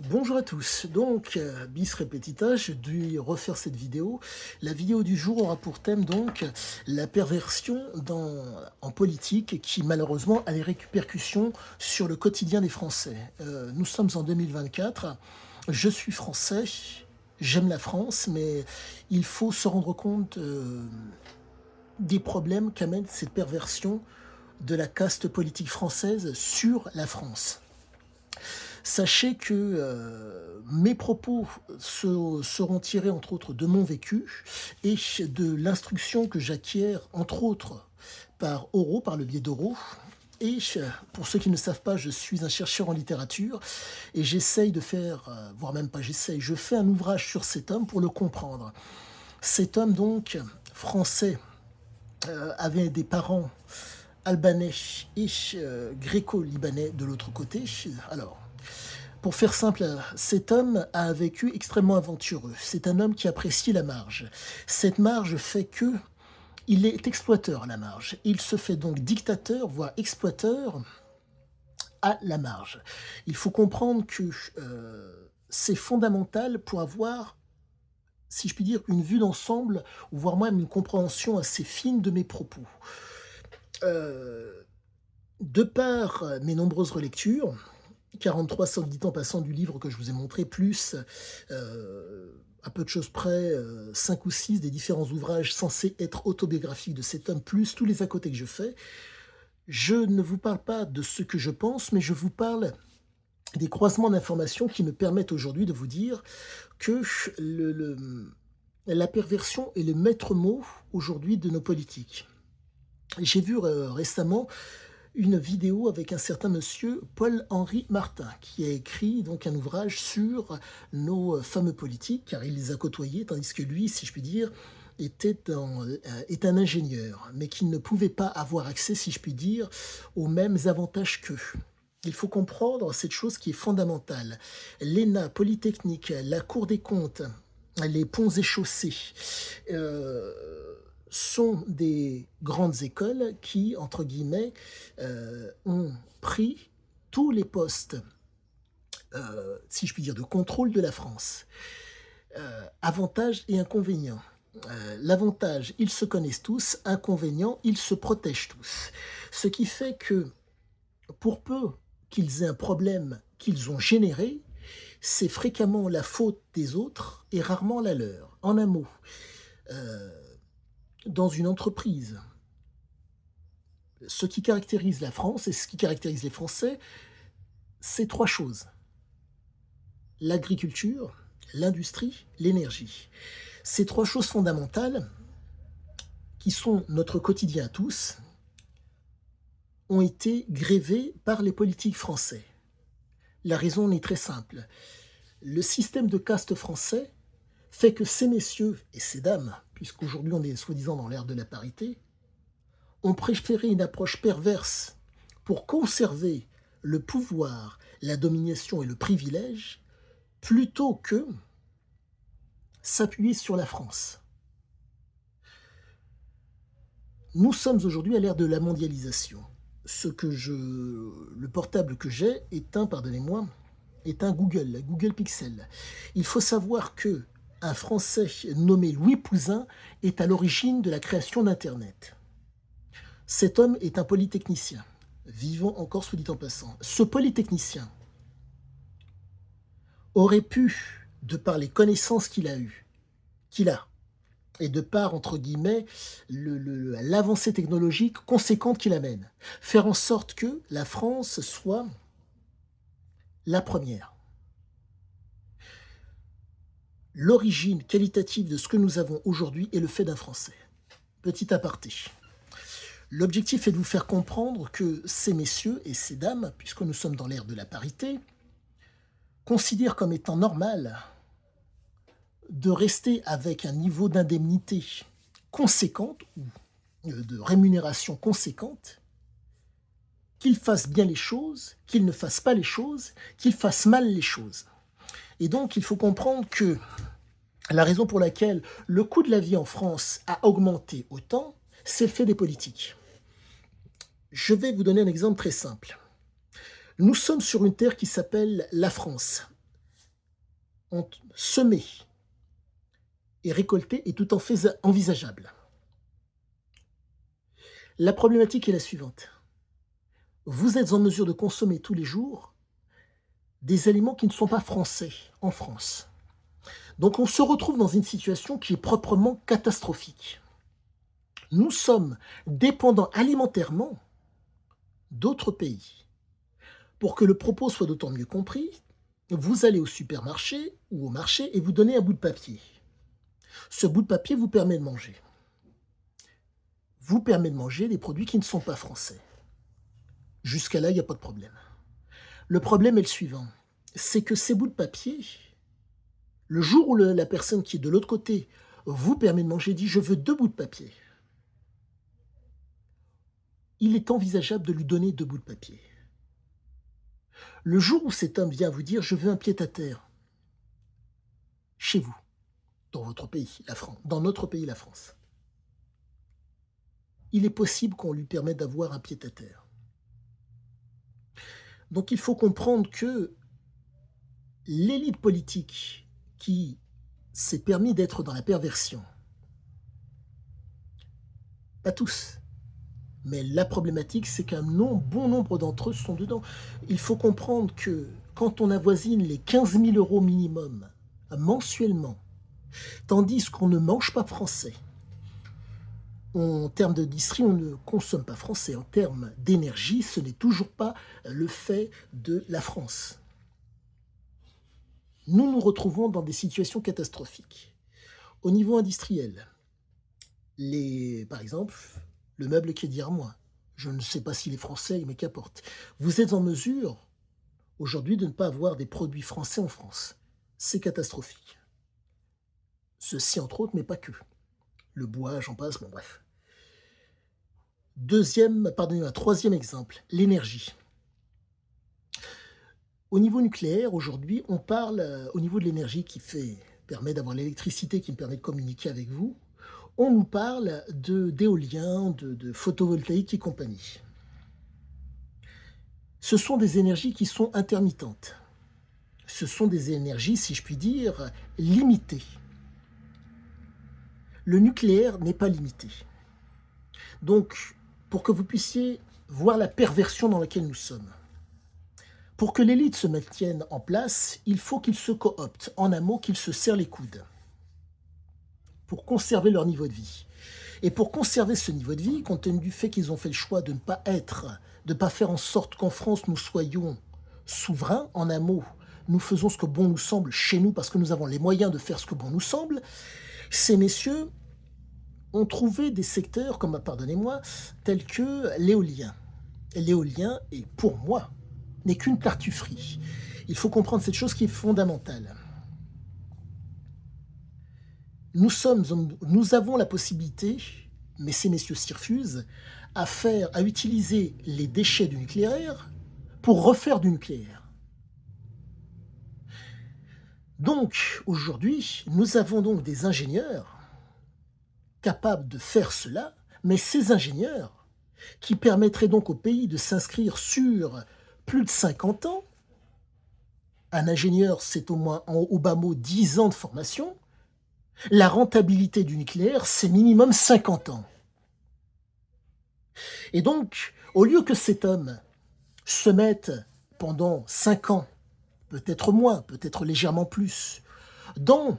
Bonjour à tous, donc bis repetita, j'ai dû refaire cette vidéo. La vidéo du jour aura pour thème donc la perversion en politique qui malheureusement a des répercussions sur le quotidien des Français. Nous sommes en 2024, je suis français, j'aime la France, mais il faut se rendre compte des problèmes qu'amène cette perversion de la caste politique française sur la France. Sachez que mes propos seront tirés entre autres de mon vécu et de l'instruction que j'acquiers entre autres par Oro, par le biais d'Oro. Et pour ceux qui ne savent pas, je suis un chercheur en littérature et j'essaye de faire, voire même pas j'essaye, je fais un ouvrage sur cet homme pour le comprendre. Cet homme donc français avait des parents albanais et gréco-libanais de l'autre côté. Alors, pour faire simple, cet homme a un vécu extrêmement aventureux. C'est un homme qui apprécie la marge. Cette marge fait que il est exploiteur à la marge. Il se fait donc dictateur, voire exploiteur à la marge. Il faut comprendre que c'est fondamental pour avoir, si je puis dire, une vue d'ensemble, ou voire même une compréhension assez fine de mes propos. De par mes nombreuses relectures, 43 sauf dit en passant du livre que je vous ai montré, plus, à peu de choses près, 5 ou 6 des différents ouvrages censés être autobiographiques de cet homme, plus tous les à côté que je fais. Je ne vous parle pas de ce que je pense, mais je vous parle des croisements d'informations qui me permettent aujourd'hui de vous dire que la perversion est le maître mot aujourd'hui de nos politiques. J'ai vu récemment une vidéo avec un certain monsieur Paul-Henri Martin, qui a écrit donc un ouvrage sur nos fameux politiques, car il les a côtoyés, tandis que lui, si je puis dire, est un ingénieur, mais qui ne pouvait pas avoir accès, si je puis dire, aux mêmes avantages qu'eux. Il faut comprendre cette chose qui est fondamentale. L'ENA, Polytechnique, la Cour des comptes, les ponts et chaussées, sont des grandes écoles qui, entre guillemets, ont pris tous les postes, si je puis dire, de contrôle de la France. Avantages et inconvénients. L'avantage, ils se connaissent tous. Inconvénient, ils se protègent tous. Ce qui fait que, pour peu qu'ils aient un problème qu'ils ont généré, c'est fréquemment la faute des autres et rarement la leur. En un mot, dans une entreprise, ce qui caractérise la France et ce qui caractérise les Français, c'est 3 choses: l'agriculture, l'industrie, l'énergie. Ces 3 choses fondamentales, qui sont notre quotidien à tous, ont été grévées par les politiques français. La raison en est très simple. Le système de caste français fait que ces messieurs et ces dames, puisqu'aujourd'hui on est soi-disant dans l'ère de la parité, ont préféré une approche perverse pour conserver le pouvoir, la domination et le privilège, plutôt que s'appuyer sur la France. Nous sommes aujourd'hui à l'ère de la mondialisation. Le portable que j'ai est pardonnez-moi, est un Google Pixel. Il faut savoir que un Français nommé Louis Pouzin est à l'origine de la création d'Internet. Cet homme est un polytechnicien, vivant encore soit dit en passant. Ce polytechnicien aurait pu, de par les connaissances qu'il a, et de par, entre guillemets, l'avancée technologique conséquente qu'il amène, faire en sorte que la France soit la première. L'origine qualitative de ce que nous avons aujourd'hui est le fait d'un Français. Petit aparté. L'objectif est de vous faire comprendre que ces messieurs et ces dames, puisque nous sommes dans l'ère de la parité, considèrent comme étant normal de rester avec un niveau d'indemnité conséquente ou de rémunération conséquente, qu'ils fassent bien les choses, qu'ils ne fassent pas les choses, qu'ils fassent mal les choses. Et donc, il faut comprendre que la raison pour laquelle le coût de la vie en France a augmenté autant, c'est le fait des politiques. Je vais vous donner un exemple très simple. Nous sommes sur une terre qui s'appelle la France. semer et récolter est tout en fait envisageable. La problématique est la suivante. Vous êtes en mesure de consommer tous les jours des aliments qui ne sont pas français en France. Donc on se retrouve dans une situation qui est proprement catastrophique. Nous sommes dépendants alimentairement d'autres pays. Pour que le propos soit d'autant mieux compris, vous allez au supermarché ou au marché et vous donnez un bout de papier. Ce bout de papier vous permet de manger. Vous permet de manger des produits qui ne sont pas français. Jusqu'à là, il n'y a pas de problème. Le problème est le suivant, c'est que ces bouts de papier, le jour où la personne qui est de l'autre côté vous permet de manger dit « je veux 2 bouts de papier », il est envisageable de lui donner 2 bouts de papier. Le jour où cet homme vient vous dire « je veux un pied-à-terre » chez vous, dans votre pays, la France, dans notre pays, la France, il est possible qu'on lui permette d'avoir un pied-à-terre. Donc il faut comprendre que l'élite politique qui s'est permis d'être dans la perversion, pas tous, mais la problématique, c'est qu'un bon nombre d'entre eux sont dedans. Il faut comprendre que quand on avoisine les 15 000 € minimum mensuellement, tandis qu'on ne mange pas français, en termes de distri, on ne consomme pas français. En termes d'énergie, ce n'est toujours pas le fait de la France. Nous nous retrouvons dans des situations catastrophiques. Au niveau industriel, par exemple, le meuble Crédit Armoire, je ne sais pas s'il est français, mais qu'importe. Vous êtes en mesure, aujourd'hui, de ne pas avoir des produits français en France. C'est catastrophique. Ceci, entre autres, mais pas que. Le bois, j'en passe, bon bref. Troisième exemple, l'énergie. Au niveau nucléaire, aujourd'hui, on parle, au niveau de l'énergie permet d'avoir l'électricité qui me permet de communiquer avec vous, on nous parle d'éolien, de photovoltaïque et compagnie. Ce sont des énergies qui sont intermittentes. Ce sont des énergies, si je puis dire, limitées. Le nucléaire n'est pas limité. Donc, pour que vous puissiez voir la perversion dans laquelle nous sommes, pour que l'élite se maintienne en place, il faut qu'ils se cooptent, en un mot, qu'ils se serrent les coudes, pour conserver leur niveau de vie. Et pour conserver ce niveau de vie, compte tenu du fait qu'ils ont fait le choix de ne pas faire en sorte qu'en France nous soyons souverains, en un mot, nous faisons ce que bon nous semble chez nous parce que nous avons les moyens de faire ce que bon nous semble, ces messieurs ont trouvé des secteurs, pardonnez-moi, tels que l'éolien. L'éolien est, pour moi, n'est qu'une tartufferie. Il faut comprendre cette chose qui est fondamentale. Nous avons la possibilité, mais ces messieurs s'y refusent, à utiliser les déchets du nucléaire pour refaire du nucléaire. Donc, aujourd'hui, nous avons donc des ingénieurs capables de faire cela, mais ces ingénieurs, qui permettraient donc au pays de s'inscrire sur plus de 50 ans, un ingénieur, c'est au moins, au bas mot, 10 ans de formation, la rentabilité du nucléaire, c'est minimum 50 ans. Et donc, au lieu que cet homme se mette pendant 5 ans, peut-être moins, peut-être légèrement plus, dans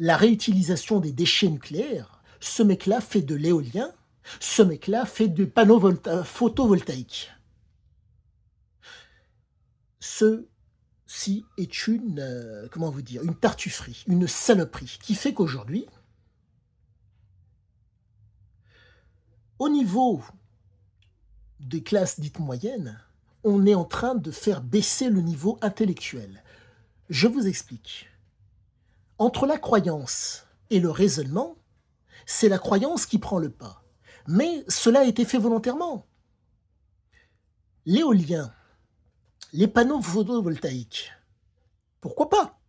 la réutilisation des déchets nucléaires, ce mec-là fait de l'éolien, ce mec-là fait de panneaux photovoltaïques. Ceci est une tartufferie, une saloperie, qui fait qu'aujourd'hui, au niveau des classes dites moyennes, on est en train de faire baisser le niveau intellectuel. Je vous explique. Entre la croyance et le raisonnement, c'est la croyance qui prend le pas. Mais cela a été fait volontairement. L'éolien, les panneaux photovoltaïques, pourquoi pas?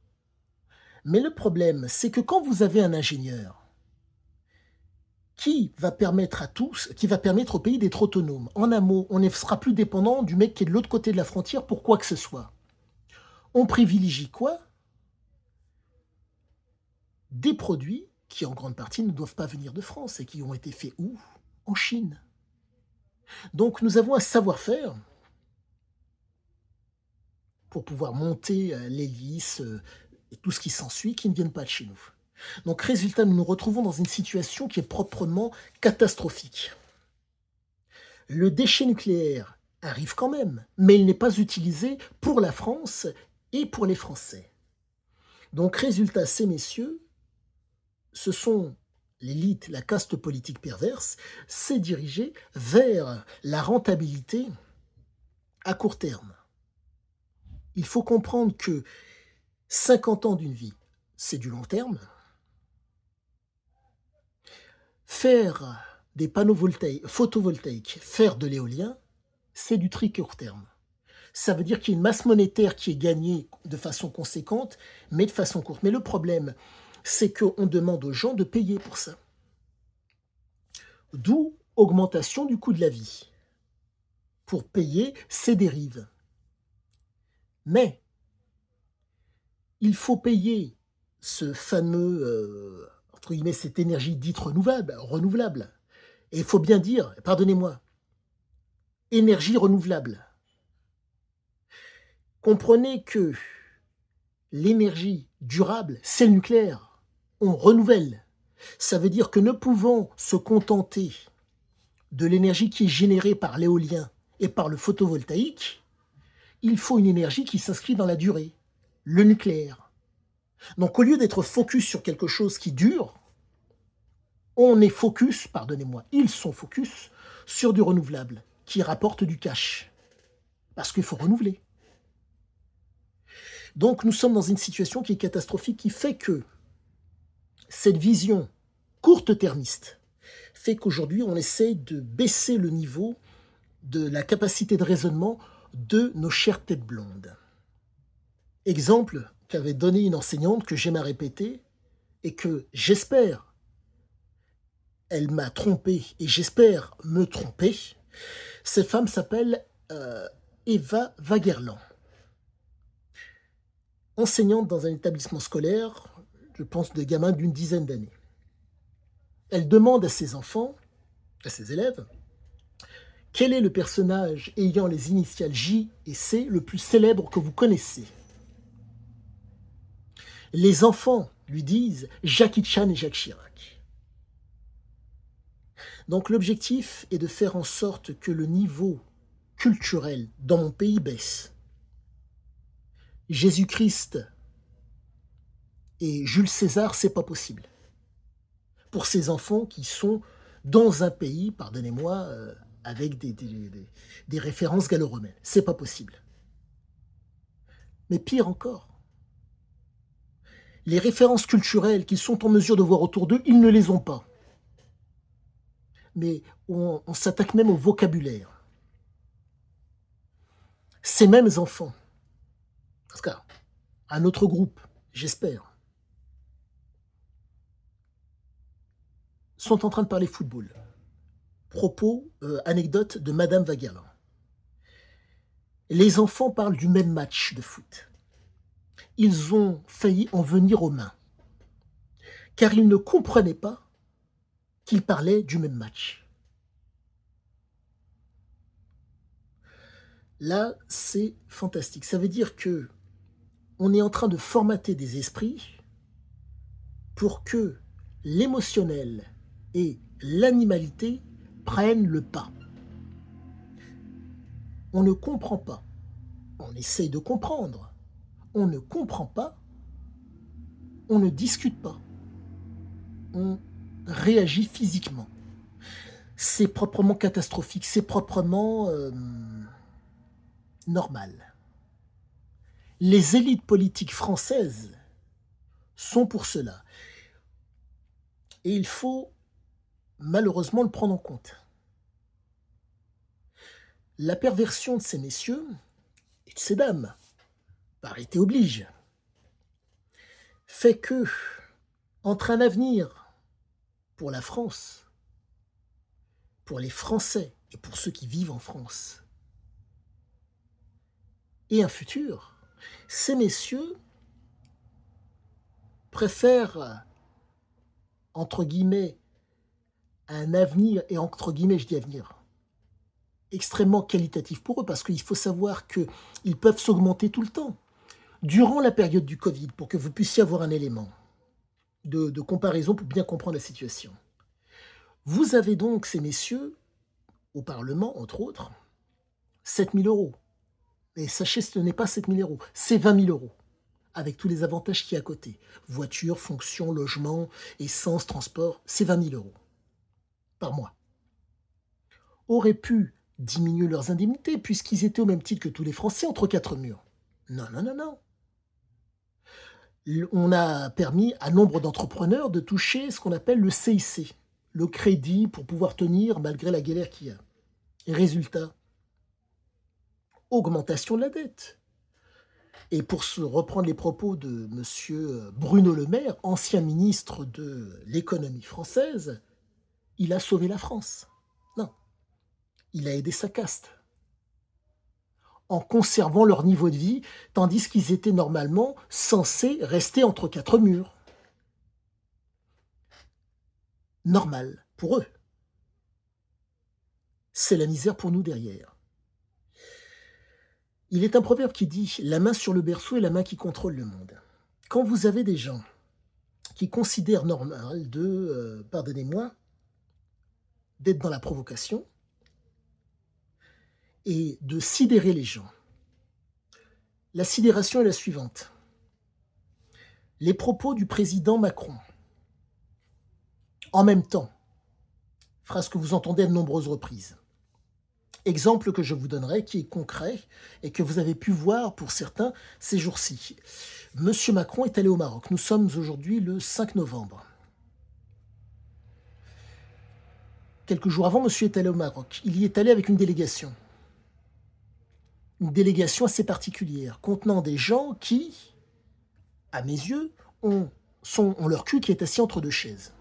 Mais le problème, c'est que quand vous avez un ingénieur qui va permettre au pays d'être autonome, en un mot, on ne sera plus dépendant du mec qui est de l'autre côté de la frontière pour quoi que ce soit. On privilégie quoi? Des produits qui, en grande partie, ne doivent pas venir de France et qui ont été faits où? En Chine. Donc nous avons un savoir-faire pour pouvoir monter, l'hélice, et tout ce qui s'ensuit, qui ne viennent pas de chez nous. Donc résultat, nous nous retrouvons dans une situation qui est proprement catastrophique. Le déchet nucléaire arrive quand même, mais il n'est pas utilisé pour la France et pour les Français. Donc résultat, ces messieurs, ce sont l'élite, la caste politique perverse, s'est dirigée vers la rentabilité à court terme. Il faut comprendre que 50 ans d'une vie, c'est du long terme. Faire des panneaux photovoltaïques, faire de l'éolien, c'est du très court terme. Ça veut dire qu'il y a une masse monétaire qui est gagnée de façon conséquente, mais de façon courte. Mais le problème, c'est qu'on demande aux gens de payer pour ça. D'où augmentation du coût de la vie pour payer ces dérives. Mais il faut payer ce fameux, entre guillemets, cette énergie dite renouvelable. Et il faut bien dire, pardonnez-moi, énergie renouvelable. Comprenez que l'énergie durable, c'est le nucléaire. On renouvelle. Ça veut dire que ne pouvant se contenter de l'énergie qui est générée par l'éolien et par le photovoltaïque, il faut une énergie qui s'inscrit dans la durée, le nucléaire. Donc au lieu d'être focus sur quelque chose qui dure, on est focus, pardonnez-moi, ils sont focus sur du renouvelable, qui rapporte du cash. Parce qu'il faut renouveler. Donc nous sommes dans une situation qui est catastrophique, qui fait que cette vision courte-termiste fait qu'aujourd'hui on essaie de baisser le niveau de la capacité de raisonnement de nos chères têtes blondes. Exemple qu'avait donné une enseignante que j'aime à répéter et que j'espère, elle m'a trompé et j'espère me tromper. Cette femme s'appelle Eva Wagerland. Enseignante dans un établissement scolaire, je pense de gamins d'une dizaine d'années. Elle demande à ses enfants, à ses élèves, quel est le personnage ayant les initiales J et C le plus célèbre que vous connaissez? Les enfants lui disent Jackie Chan et Jacques Chirac. Donc l'objectif est de faire en sorte que le niveau culturel dans mon pays baisse. Jésus-Christ et Jules César, c'est pas possible. Pour ces enfants qui sont dans un pays, pardonnez-moi, avec des références gallo-romaines. C'est pas possible. Mais pire encore, les références culturelles qu'ils sont en mesure de voir autour d'eux, ils ne les ont pas. Mais on s'attaque même au vocabulaire. Ces mêmes enfants, en tout cas, un autre groupe, j'espère, sont en train de parler football. Propos, anecdote de Madame Wagerland. Les enfants parlent du même match de foot. Ils ont failli en venir aux mains, car ils ne comprenaient pas qu'ils parlaient du même match. Là, c'est fantastique. Ça veut dire que on est en train de formater des esprits pour que l'émotionnel et l'animalité prennent le pas. On ne comprend pas. On essaye de comprendre. On ne comprend pas. On ne discute pas. On réagit physiquement. C'est proprement catastrophique. C'est proprement normal. Les élites politiques françaises sont pour cela. Et il faut malheureusement le prendre en compte. La perversion de ces messieurs et de ces dames, parité oblige, fait que, entre un avenir pour la France, pour les Français et pour ceux qui vivent en France, et un futur, Ces messieurs préfèrent, entre guillemets, un avenir, et entre guillemets, je dis avenir, extrêmement qualitatif pour eux, parce qu'il faut savoir qu'ils peuvent s'augmenter tout le temps. Durant la période du Covid, pour que vous puissiez avoir un élément de comparaison pour bien comprendre la situation. Vous avez donc ces messieurs, au Parlement, entre autres, 7 000 €. Et sachez, ce n'est pas 7 000 €, c'est 20 000 €, avec tous les avantages qu'il y a à côté. Voiture, fonction, logement, essence, transport, c'est 20 000 € par mois. Auraient pu diminuer leurs indemnités, puisqu'ils étaient au même titre que tous les Français entre quatre murs. Non, non, non, non. On a permis à nombre d'entrepreneurs de toucher ce qu'on appelle le CIC, le crédit pour pouvoir tenir malgré la galère qu'il y a. Et résultat, augmentation de la dette. Et pour se reprendre les propos de monsieur Bruno Le Maire, ancien ministre de l'économie française, il a sauvé la France. Non, il a aidé sa caste en conservant leur niveau de vie, tandis qu'ils étaient normalement censés rester entre quatre murs. Normal pour eux. C'est la misère pour nous derrière. Il est un proverbe qui dit: la main sur le berceau est la main qui contrôle le monde. Quand vous avez des gens qui considèrent normal pardonnez-moi, d'être dans la provocation et de sidérer les gens. La sidération est la suivante. Les propos du président Macron, en même temps, phrase que vous entendez à de nombreuses reprises. Exemple que je vous donnerai, qui est concret et que vous avez pu voir pour certains ces jours-ci. Monsieur Macron est allé au Maroc. Nous sommes aujourd'hui le 5 novembre. Quelques jours avant, monsieur est allé au Maroc. Il y est allé avec une délégation. Une délégation assez particulière, contenant des gens qui, à mes yeux, ont leur cul qui est assis entre deux chaises.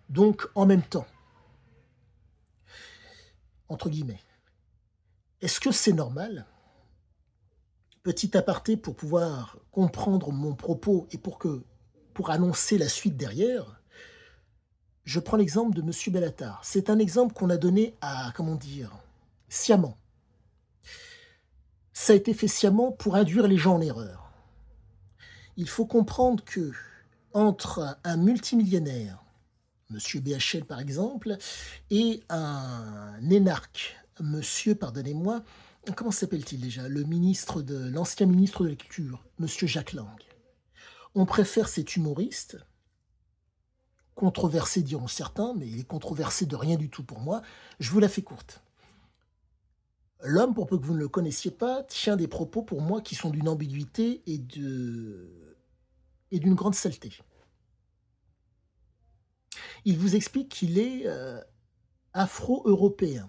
Donc, en même temps, entre guillemets. Est-ce que c'est normal? Petit aparté pour pouvoir comprendre mon propos et pour annoncer la suite derrière, je prends l'exemple de monsieur Bellatar. C'est un exemple qu'on a donné à, comment dire, sciemment. Ça a été fait sciemment pour induire les gens en erreur. Il faut comprendre que entre un multimillionnaire, monsieur BHL par exemple, et un énarque, monsieur, pardonnez-moi, comment s'appelle-t-il déjà? L'ancien ministre de la Culture, monsieur Jack Lang. On préfère cet humoriste, controversé diront certains, mais il est controversé de rien du tout pour moi. Je vous la fais courte. L'homme, pour peu que vous ne le connaissiez pas, tient des propos pour moi qui sont d'une ambiguïté et d'une grande saleté. Il vous explique qu'il est afro-européen.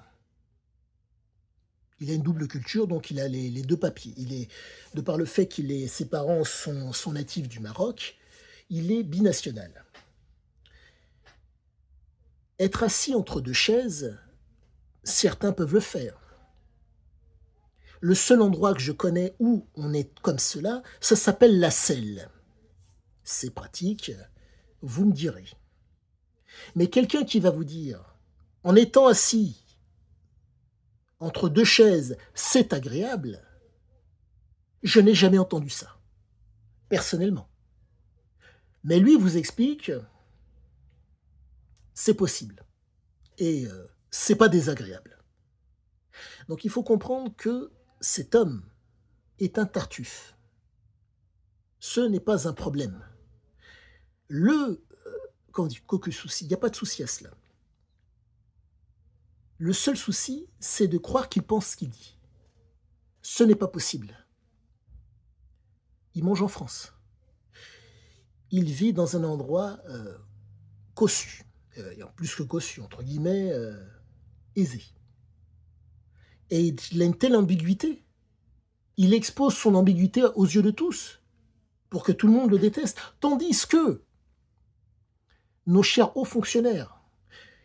Il a une double culture, donc il a les deux papiers. De par le fait ses parents sont natifs du Maroc, il est binational. Être assis entre deux chaises, certains peuvent le faire. Le seul endroit que je connais où on est comme cela, ça s'appelle la selle. C'est pratique, vous me direz. Mais quelqu'un qui va vous dire, en étant assis entre deux chaises, c'est agréable, je n'ai jamais entendu ça, personnellement. Mais lui vous explique, c'est possible. Et c'est pas désagréable. Donc il faut comprendre que cet homme est un Tartuffe. Ce n'est pas un problème. Comment on dit, qu'aucun souci, il n'y a pas de souci à cela. Le seul souci, c'est de croire qu'il pense ce qu'il dit. Ce n'est pas possible. Il mange en France. Il vit dans un endroit cossu, plus que cossu, entre guillemets, aisé. Et il a une telle ambiguïté. Il expose son ambiguïté aux yeux de tous, pour que tout le monde le déteste. Tandis que nos chers hauts fonctionnaires,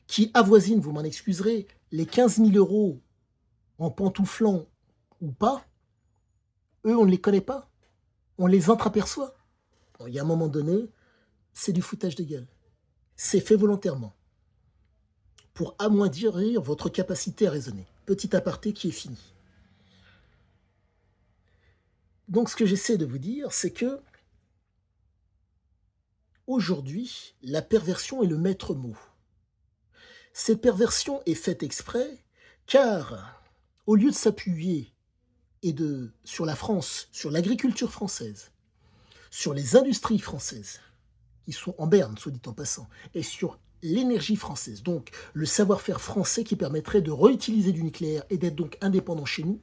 qui avoisinent, vous m'en excuserez, les 15 000 € en pantouflant ou pas, Eux, on ne les connaît pas, on les entreaperçoit. Bon, il y a un moment donné, c'est du foutage de gueule. C'est fait volontairement pour amoindrir votre capacité à raisonner. Petit aparté qui est fini. Donc ce que j'essaie de vous dire, c'est que aujourd'hui, la perversion est le maître mot. Cette perversion est faite exprès car, au lieu de s'appuyer sur la France, sur l'agriculture française, sur les industries françaises, qui sont en berne, soit dit en passant, et sur l'énergie française, donc le savoir-faire français qui permettrait de réutiliser du nucléaire et d'être donc indépendant chez nous,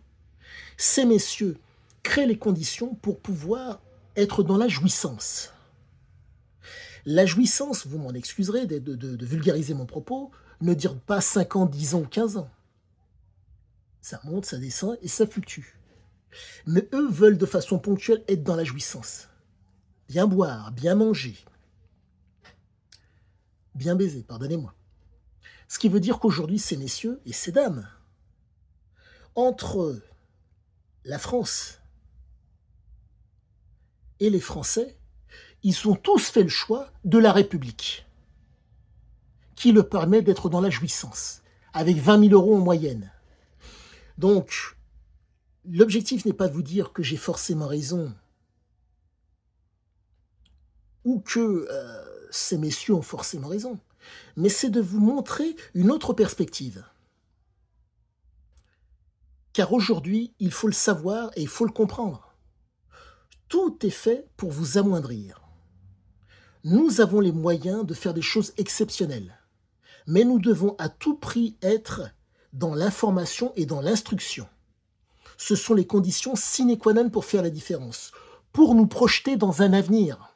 ces messieurs créent les conditions pour pouvoir être dans la jouissance. La jouissance, vous m'en excuserez de vulgariser mon propos, ne dure pas 5 ans, 10 ans ou 15 ans. Ça monte, ça descend et ça fluctue. Mais eux veulent de façon ponctuelle être dans la jouissance. Bien boire, bien manger, bien baiser, pardonnez-moi. Ce qui veut dire qu'aujourd'hui, ces messieurs et ces dames, entre la France et les Français, ils ont tous fait le choix de la République, qui leur permet d'être dans la jouissance, avec 20 000 € en moyenne. Donc, l'objectif n'est pas de vous dire que j'ai forcément raison ou que ces messieurs ont forcément raison, mais c'est de vous montrer une autre perspective. Car aujourd'hui, il faut le savoir et il faut le comprendre. Tout est fait pour vous amoindrir. Nous avons les moyens de faire des choses exceptionnelles, mais nous devons à tout prix être dans l'information et dans l'instruction. Ce sont les conditions sine qua non pour faire la différence, pour nous projeter dans un avenir.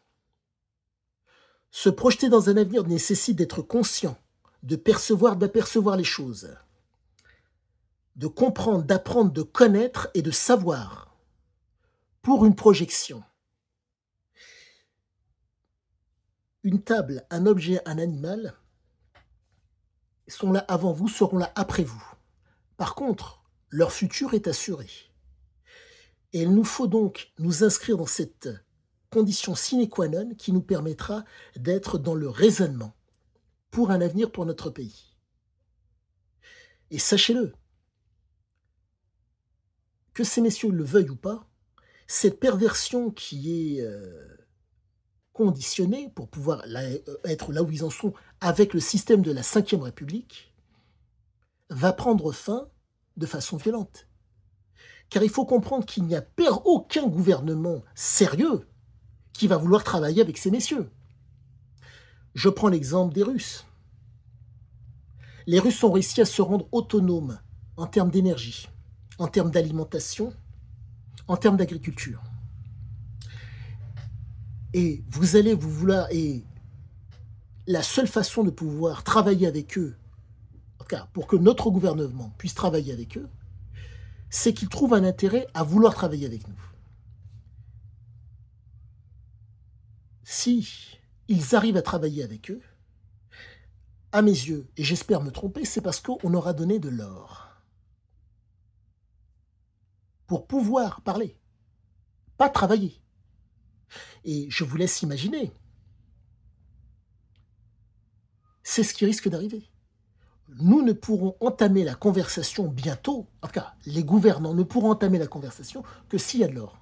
Se projeter dans un avenir nécessite d'être conscient, de percevoir, d'apercevoir les choses, de comprendre, d'apprendre, de connaître et de savoir pour une projection. Une table, un objet, un animal sont là avant vous, seront là après vous. Par contre, leur futur est assuré. Et il nous faut donc nous inscrire dans cette condition sine qua non qui nous permettra d'être dans le raisonnement pour un avenir pour notre pays. Et sachez-le, que ces messieurs le veuillent ou pas, cette perversion qui est conditionnée pour pouvoir être là où ils en sont avec le système de la Ve République, va prendre fin de façon violente. Car il faut comprendre qu'il n'y a aucun gouvernement sérieux qui va vouloir travailler avec ces messieurs. Je prends l'exemple des Russes. Les Russes ont réussi à se rendre autonomes en termes d'énergie, en termes d'alimentation, en termes d'agriculture. Et vous allez vous vouloir, et la seule façon de pouvoir travailler avec eux, en tout cas pour que notre gouvernement puisse travailler avec eux, c'est qu'ils trouvent un intérêt à vouloir travailler avec nous. Si ils arrivent à travailler avec eux, à mes yeux, et j'espère me tromper, c'est parce qu'on aura donné de l'or. Pour pouvoir parler, pas travailler. Et je vous laisse imaginer. C'est ce qui risque d'arriver. Nous ne pourrons entamer la conversation bientôt, en tout cas, les gouvernants ne pourront entamer la conversation que s'il y a de l'or.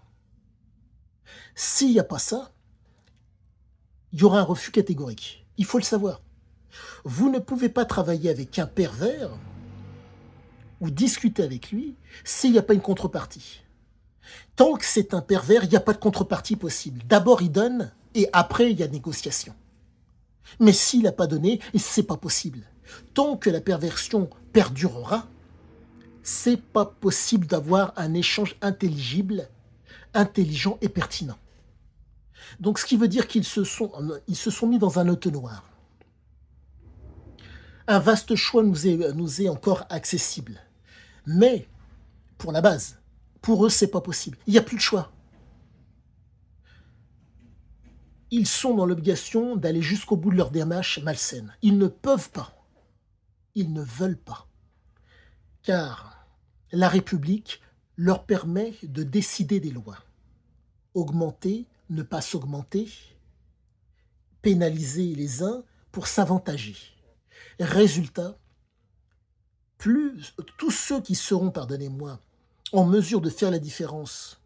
S'il n'y a pas ça, il y aura un refus catégorique. Il faut le savoir. Vous ne pouvez pas travailler avec un pervers ou discuter avec lui s'il n'y a pas une contrepartie. Tant que c'est un pervers, il n'y a pas de contrepartie possible. D'abord, il donne et après, il y a négociation. Mais s'il n'a pas donné, c'est pas possible. Tant que la perversion perdurera, c'est pas possible d'avoir un échange intelligible, intelligent et pertinent. Donc, ce qui veut dire qu'ils se sont mis dans un entonnoir. Un vaste choix nous est encore accessible. Mais, pour la base, pour eux, c'est pas possible. Il n'y a plus de choix. Ils sont dans l'obligation d'aller jusqu'au bout de leur démarche malsaine. Ils ne peuvent pas. Ils ne veulent pas. Car la République leur permet de décider des lois. Augmenter, ne pas s'augmenter, pénaliser les uns pour s'avantager. Résultat, plus tous ceux qui seront, pardonnez-moi, en mesure de faire la différence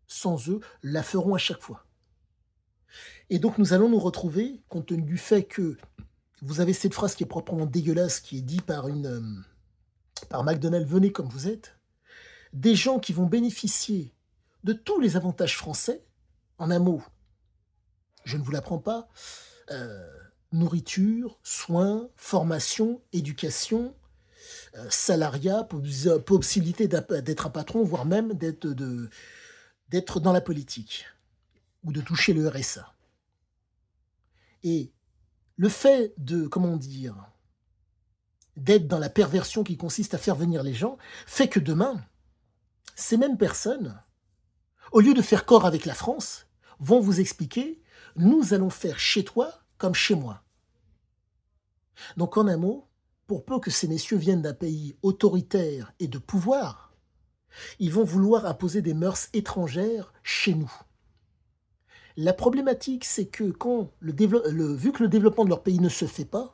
sans eux, la feront à chaque fois. Et donc nous allons nous retrouver, compte tenu du fait que vous avez cette phrase qui est proprement dégueulasse, qui est dite par McDonald's: «Venez comme vous êtes», des gens qui vont bénéficier de tous les avantages français. En un mot, je ne vous l'apprends pas, heu, nourriture, soins, formation, éducation, salariat, possibilité d'être un patron, voire même d'être dans la politique ou de toucher le RSA. Et le fait de, comment dire, d'être dans la perversion qui consiste à faire venir les gens, fait que demain, ces mêmes personnes, au lieu de faire corps avec la France, vont vous expliquer: «Nous allons faire chez toi comme chez moi». Donc en un mot, pour peu que ces messieurs viennent d'un pays autoritaire et de pouvoir, ils vont vouloir imposer des mœurs étrangères chez nous. La problématique, c'est que quand vu que le développement de leur pays ne se fait pas,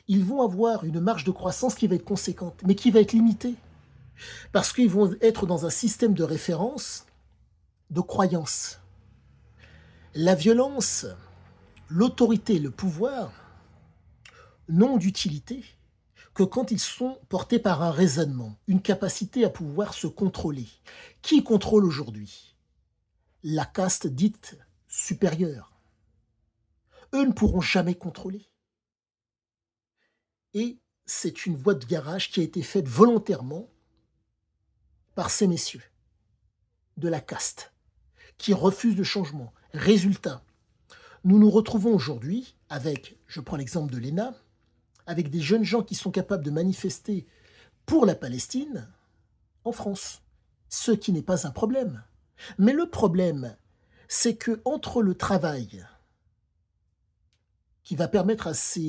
ils vont avoir une marge de croissance qui va être conséquente, mais qui va être limitée. Parce qu'ils vont être dans un système de référence, de croyance. La violence, l'autorité, le pouvoir n'ont d'utilité que quand ils sont portés par un raisonnement, une capacité à pouvoir se contrôler. Qui contrôle aujourd'hui? La caste dite supérieure. Eux ne pourront jamais contrôler. Et c'est une voie de garage qui a été faite volontairement par ces messieurs de la caste, qui refusent le changement. Résultat, nous nous retrouvons aujourd'hui avec, je prends l'exemple de l'ENA, avec des jeunes gens qui sont capables de manifester pour la Palestine en France, ce qui n'est pas un problème. Mais le problème, c'est que entre le travail qui va permettre à ces